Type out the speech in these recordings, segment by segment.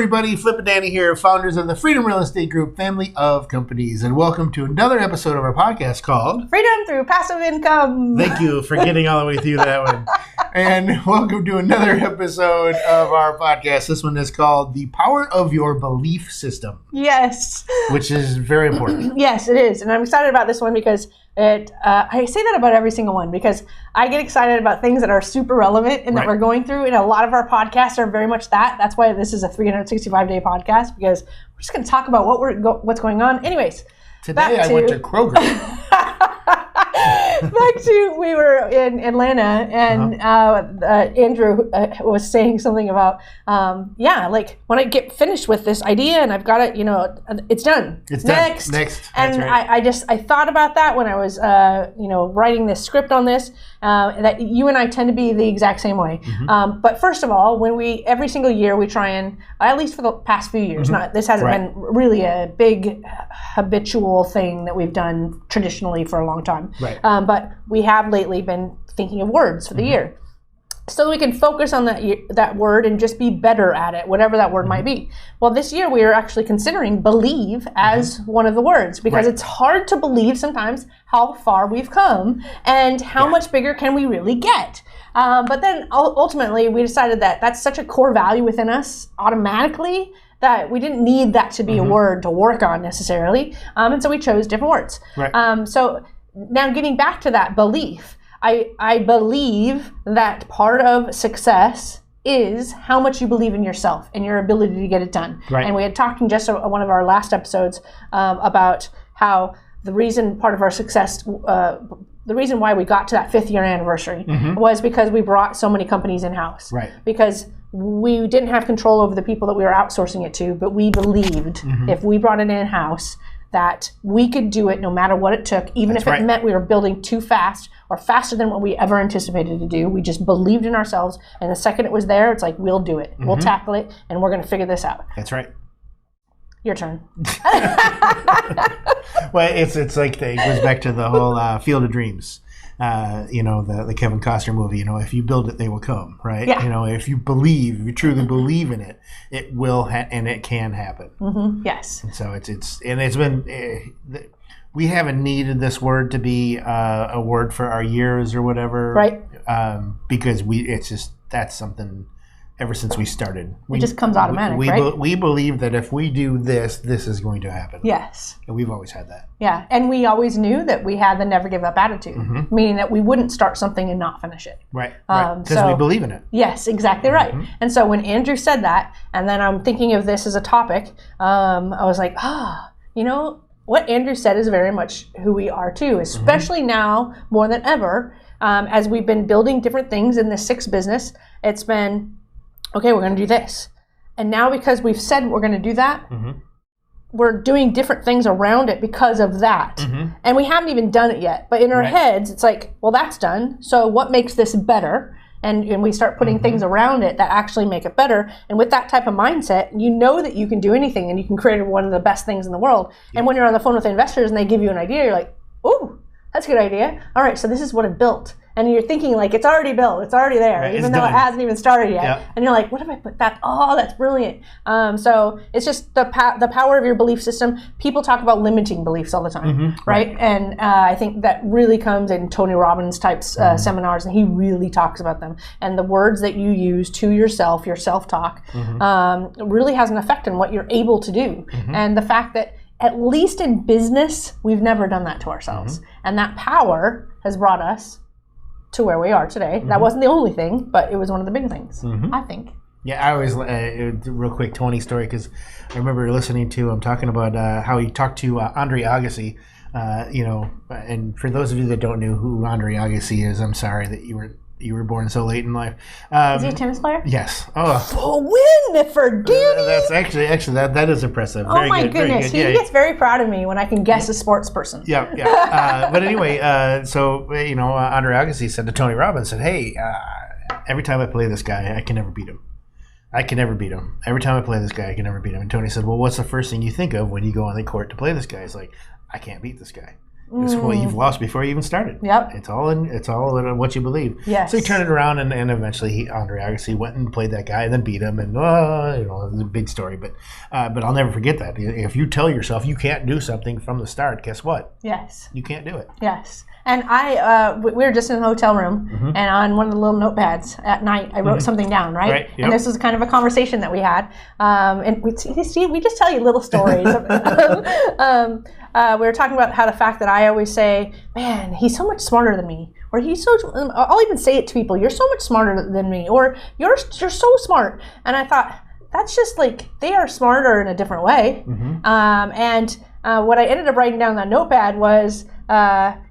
everybody, Flip and Danny here, founders of the Freedom Real Estate Group family of companies, and welcome to another episode of our podcast called Freedom Through Passive Income. Thank you for getting all the way through that one. And welcome to another episode of our podcast. This one is called The Power of Your Belief System. Yes. Which is very important. Yes, it is. And I'm excited about this one because I say that about every single one because I get excited about things that are super relevant and that we're going through. And a lot of our podcasts are very much that. That's why this is a 365-day podcast, because we're just going to talk about what's going on. Anyways. Today I went to Kroger. We were in Atlanta, and Andrew was saying something about, when I get finished with this idea and I've got it, it's done. It's next. Done. And right. I thought about that when I was, writing this script on this, that you and I tend to be the exact same way. Mm-hmm. But first of all, every single year we try and, at least for the past few years, this hasn't been really a big habitual thing that we've done traditionally for a long time. Right. But we have lately been thinking of words for the year, so we can focus on that word and just be better at it, whatever that word might be. Well, this year we are actually considering believe as one of the words, because it's hard to believe sometimes how far we've come and how much bigger can we really get. But then ultimately we decided that that's such a core value within us automatically that we didn't need that to be a word to work on necessarily. And so we chose different words. Right. So now getting back to that belief, I believe that part of success is how much you believe in yourself and your ability to get it done. Right. And we had talked in just one of our last episodes about how the reason part of our success, the reason why we got to that 5th year anniversary was because we brought so many companies in-house. Right. Because we didn't have control over the people that we were outsourcing it to, but we believed if we brought it in-house that we could do it no matter what it took, even if it meant we were building too fast or faster than what we ever anticipated to do. We just believed in ourselves, and the second it was there, it's like, we'll do it. We'll tackle it, and we're going to figure this out. That's right. Your turn. Well, it goes back to the whole Field of Dreams. The Kevin Costner movie, if you build it, they will come, right? Yeah. If you truly believe in it, it will, and it can happen. Mm-hmm. Yes. And so it's been, we haven't needed this word to be a word for our years or whatever. Right. Because that's something ever since we started. It just comes automatic, right? We believe that if we do this is going to happen. Yes. And we've always had that. Yeah, and we always knew that we had the never give up attitude, meaning that we wouldn't start something and not finish it. Right, because we believe in it. Yes, exactly right. And so when Andrew said that, and then I'm thinking of this as a topic, I was like, what Andrew said is very much who we are too, especially now more than ever, as we've been building different things in the 6 business. It's been, okay, we're going to do this. And now because we've said we're going to do that, we're doing different things around it because of that. And we haven't even done it yet. But in our heads, it's like, well, that's done. So what makes this better? And we start putting things around it that actually make it better. And with that type of mindset, you know that you can do anything and you can create one of the best things in the world. And when you're on the phone with investors and they give you an idea, you're like, ooh, that's a good idea. All right, so this is what I built. And you're thinking like, it's already built, it's already there, even though it hasn't even started yet. Yep. And you're like, what if I put that? Oh, that's brilliant. So it's just the power of your belief system. People talk about limiting beliefs all the time, right? And I think that really comes in Tony Robbins types seminars, and he really talks about them. And the words that you use to yourself, your self-talk, really has an effect on what you're able to do. And the fact that at least in business, we've never done that to ourselves. And that power has brought us to where we are today. That wasn't the only thing, but it was one of the big things, I think. Yeah, I always, real quick, Tony story, because I remember listening to him talking about how he talked to Andre Agassi, and for those of you that don't know who Andre Agassi is, I'm sorry that you were born so late in life. Is he a tennis player? Yes. Oh, win for Danny! That's actually that is impressive. Oh my goodness, he gets very proud of me when I can guess a sports person. Yeah. But anyway, Andre Agassi said to Tony Robbins, said, "Hey, every time I play this guy, I can never beat him. Every time I play this guy, I can never beat him." And Tony said, "Well, what's the first thing you think of when you go on the court to play this guy?" He's like, "I can't beat this guy." It's what you've lost before you even started. Yep. It's all in what you believe. Yes. So he turned it around, and eventually Andre Agassi went and played that guy, and then beat him, and it was a big story. But I'll never forget that. If you tell yourself you can't do something from the start, guess what? Yes. You can't do it. Yes. And we were just in a hotel room, and on one of the little notepads at night, I wrote something down, right? Right, yep. And this was kind of a conversation that we had. And we just tell you little stories. We were talking about how the fact that I always say, man, he's so much smarter than me. Or I'll even say it to people, you're so much smarter than me. Or you're so smart. And I thought, that's just like, they are smarter in a different way. And what I ended up writing down on that notepad was,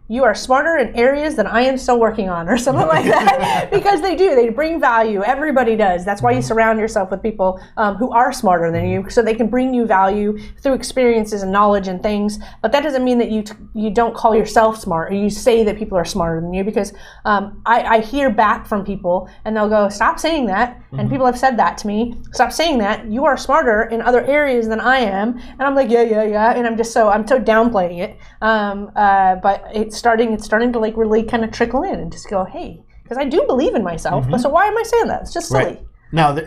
you are smarter in areas that I am still working on, or something like that. Because they bring value. Everybody does. That's why you surround yourself with people who are smarter than you, so they can bring you value through experiences and knowledge and things. But that doesn't mean that you don't call yourself smart, or you say that people are smarter than you, because I hear back from people, and they'll go, stop saying that. And people have said that to me. Stop saying that. You are smarter in other areas than I am. And I'm like, yeah. And I'm so downplaying it. But it's starting to like really kind of trickle in and just go, hey, because I do believe in myself. But so why am I saying that? It's just silly. Right. Now,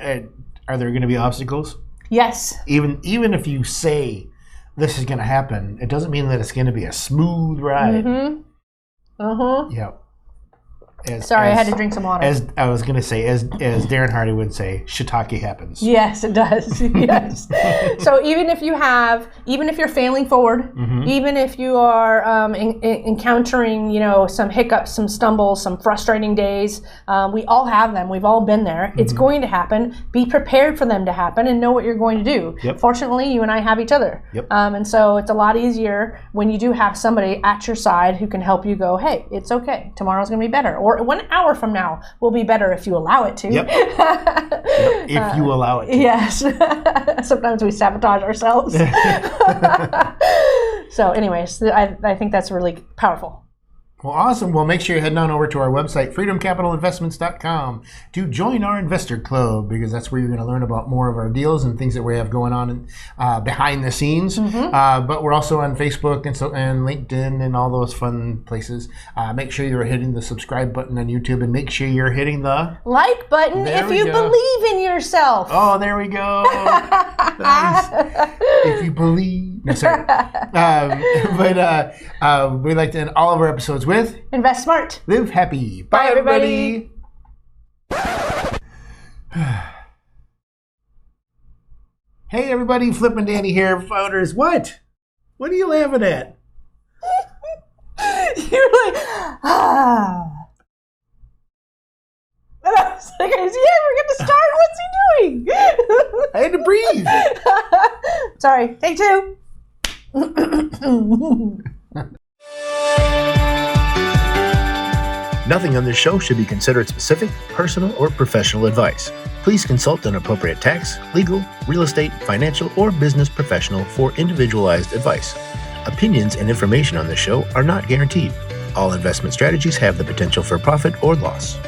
are there going to be obstacles? Yes. Even if you say this is going to happen, it doesn't mean that it's going to be a smooth ride. Yeah. Sorry, I had to drink some water. As I was going to say, as Darren Hardy would say, shiitake happens. Yes, it does. Yes. So even if you're failing forward, even if you are encountering, some hiccups, some stumbles, some frustrating days, we all have them. We've all been there. It's going to happen. Be prepared for them to happen and know what you're going to do. Yep. Fortunately, you and I have each other. Yep. And so it's a lot easier when you do have somebody at your side who can help you go, hey, it's okay. Tomorrow's going to be better. Or 1 hour from now will be better if you allow it to. Yep. If you allow it to. Yes. Sometimes we sabotage ourselves. So anyways, I think that's really powerful. Well, awesome. Well, make sure you're heading on over to our website, freedomcapitalinvestments.com, to join our investor club, because that's where you're going to learn about more of our deals and things that we have going on behind the scenes. But we're also on Facebook and LinkedIn and all those fun places. Make sure you're hitting the subscribe button on YouTube, and make sure you're hitting the like button if you believe in yourself. Oh, there we go. Nice. If you believe. No, sorry. But we like to end all of our episodes with invest smart, live happy. Bye everybody. Hey everybody, Flip and Danny here, founders. What are you laughing at? You're like, And I was like, is he ever going to start? What's he doing? I had to breathe. Sorry, take 2. Nothing on this show should be considered specific, personal, or professional advice. Please consult an appropriate tax, legal, real estate, financial, or business professional for individualized advice. Opinions and information on this show are not guaranteed. All investment strategies have the potential for profit or loss.